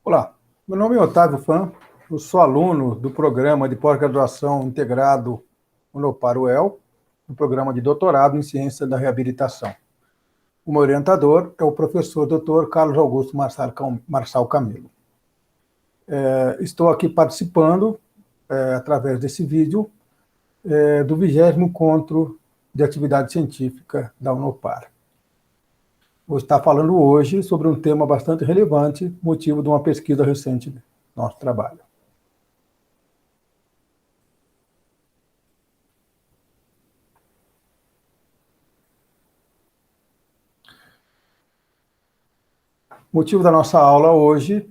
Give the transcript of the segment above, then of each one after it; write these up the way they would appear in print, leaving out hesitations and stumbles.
Olá, meu nome é Otávio Fam, eu sou aluno do programa de pós-graduação integrado Unopar-UEL, no programa de doutorado em Ciência da Reabilitação. O meu orientador é o professor Dr. Carlos Augusto Marçal Camilo. Estou aqui participando, através desse vídeo, do 20º Encontro de Atividade Científica da Unopar. Vou estar falando hoje sobre um tema bastante relevante, motivo de uma pesquisa recente do nosso trabalho. O motivo da nossa aula hoje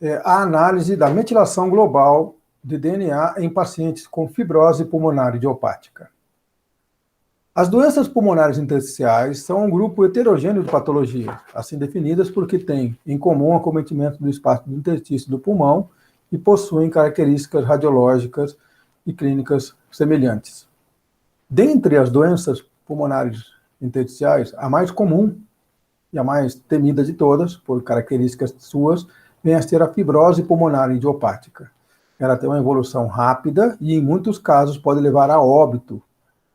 é a análise da metilação global de DNA em pacientes com fibrose pulmonar idiopática. As doenças pulmonares intersticiais são um grupo heterogêneo de patologias, assim definidas porque têm em comum acometimento do espaço do interstício do pulmão e possuem características radiológicas e clínicas semelhantes. Dentre as doenças pulmonares intersticiais, a mais comum e a mais temida de todas, por características suas, vem a ser a fibrose pulmonar idiopática. Ela tem uma evolução rápida e, em muitos casos, pode levar a óbito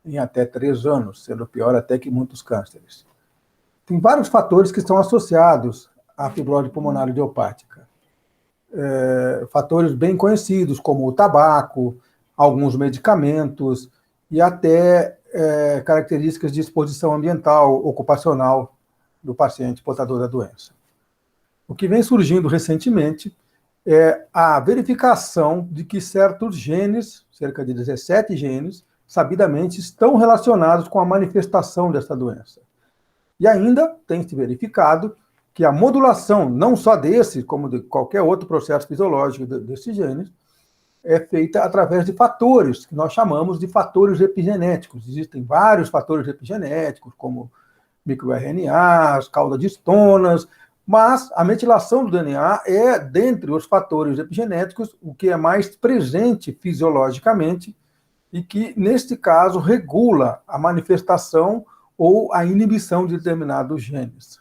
em até 3 anos, sendo pior até que muitos cânceres. Tem vários fatores que estão associados à fibrose pulmonar idiopática. Fatores bem conhecidos, como o tabaco, alguns medicamentos e até características de exposição ambiental, ocupacional do paciente portador da doença. O que vem surgindo recentemente é a verificação de que certos genes, cerca de 17 genes, sabidamente estão relacionados com a manifestação dessa doença. E ainda tem se verificado que a modulação, não só desse, como de qualquer outro processo fisiológico desses genes, é feita através de fatores, que nós chamamos de fatores epigenéticos. Existem vários fatores epigenéticos, como microRNAs, cauda de estonas, mas a metilação do DNA é, dentre os fatores epigenéticos, o que é mais presente fisiologicamente e que, neste caso, regula a manifestação ou a inibição de determinados genes.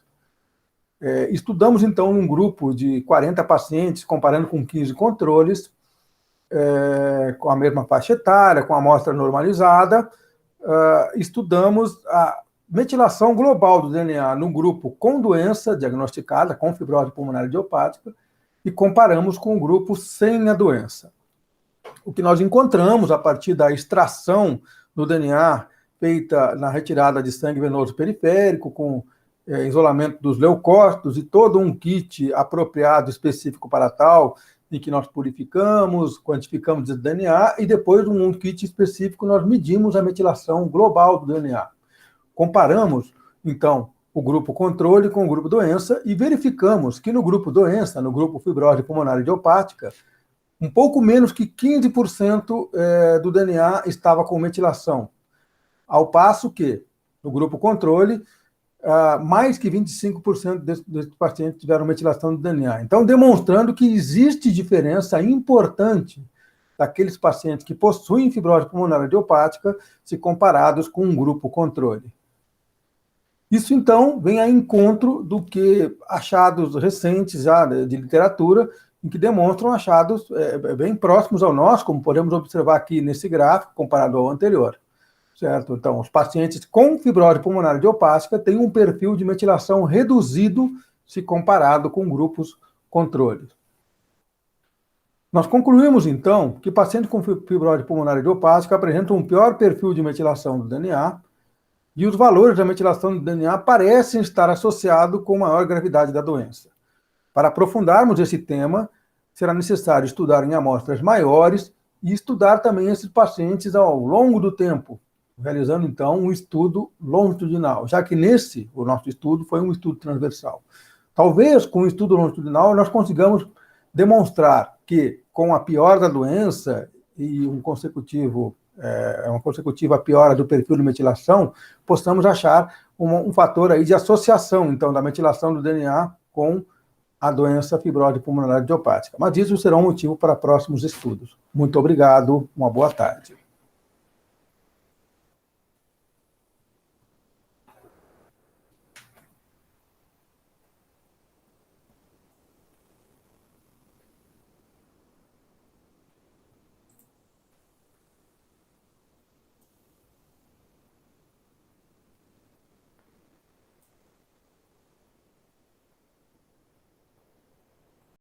Estudamos, então, um grupo de 40 pacientes, comparando com 15 controles, com a mesma faixa etária, com a amostra normalizada, estudamos a metilação global do DNA no grupo com doença diagnosticada, com fibrose pulmonar idiopática, e comparamos com o grupo sem a doença. O que nós encontramos a partir da extração do DNA feita na retirada de sangue venoso periférico, com isolamento dos leucócitos e todo um kit apropriado, específico para tal, em que nós purificamos, quantificamos o DNA, e depois, um kit específico, nós medimos a metilação global do DNA. Comparamos, então, o grupo controle com o grupo doença e verificamos que no grupo doença, no grupo fibrose pulmonar idiopática, um pouco menos que 15% do DNA estava com metilação, ao passo que, no grupo controle, mais que 25% desses pacientes tiveram metilação do DNA. Então, demonstrando que existe diferença importante daqueles pacientes que possuem fibrose pulmonar idiopática se comparados com um grupo controle. Isso, então, vem a encontro do que achados recentes já de literatura, em que demonstram achados bem próximos ao nosso, como podemos observar aqui nesse gráfico, comparado ao anterior. Certo? Então, os pacientes com fibrose pulmonar idiopática têm um perfil de metilação reduzido se comparado com grupos controles. Nós concluímos, então, que pacientes com fibrose pulmonar idiopática apresentam um pior perfil de metilação do DNA e os valores da metilação do DNA parecem estar associados com maior gravidade da doença. Para aprofundarmos esse tema, será necessário estudar em amostras maiores e estudar também esses pacientes ao longo do tempo, realizando, então, um estudo longitudinal, já que o nosso estudo foi um estudo transversal. Talvez, com o estudo longitudinal, nós consigamos demonstrar que, com a piora da doença e uma consecutiva piora do perfil de metilação, possamos achar um fator aí de associação, então, da metilação do DNA com a doença fibrose pulmonar idiopática. Mas isso será um motivo para próximos estudos. Muito obrigado, uma boa tarde.